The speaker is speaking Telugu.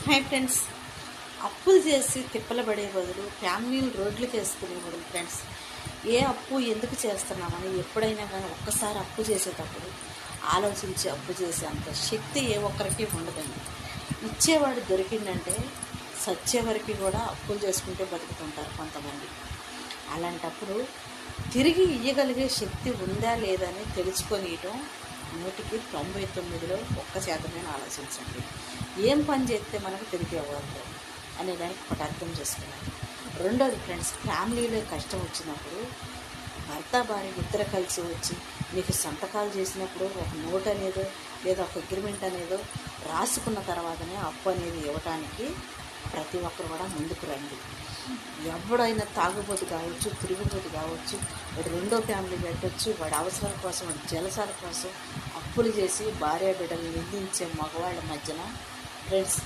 హాయ్ ఫ్రెండ్స్, అప్పులు చేసి తిప్పలు పడే బదులు ఫ్యామిలీలు రోడ్లకు వేసుకునే బదులు ఫ్రెండ్స్ ఏ అప్పు ఎందుకు చేస్తున్నామని ఎప్పుడైనా కానీ ఒక్కసారి అప్పు చేసేటప్పుడు ఆలోచించి అప్పు చేసే అంత శక్తి ఏ ఒక్కరికి ఉండదండి. ఇచ్చేవాడు దొరికిందంటే సచ్చే వరకు కూడా అప్పులు చేసుకుంటే బతుకుతుంటారు కొంతమంది. అలాంటప్పుడు తిరిగి ఇయ్యగలిగే శక్తి ఉందా లేదా అని తెలుసుకొనియటం 100కి 99లో 1% ఆలోచించండి. ఏం పని చేస్తే మనకు తిరిగి ఇవ్వగలుగుతాం అనే దానికి ఒకటి అర్థం చేసుకున్నాను. రెండోది ఫ్రెండ్స్, ఫ్యామిలీలో కష్టం వచ్చినప్పుడు భర్త భార్య ఇద్దరు కలిసి వచ్చి మీకు సంతకాలు చేసినప్పుడు ఒక నోట్ అనేదో లేదా ఒక అగ్రిమెంట్ అనేదో రాసుకున్న తర్వాతనే అప్పు అనేది ఇవ్వటానికి ప్రతి ఒక్కరు కూడా ముందుకు రండి. ఎవడైనా తాగుబోతు కావచ్చు, తిరుగుబోతు కావచ్చు, వాడు రెండో ఫ్యామిలీ పెట్టవచ్చు, వాడి అవసరాల కోసం, వాడి జలసాల కోసం అప్పులు చేసి భార్య బిడ్డలు నిందించే మగవాళ్ళ మధ్యన ఫ్రెండ్స్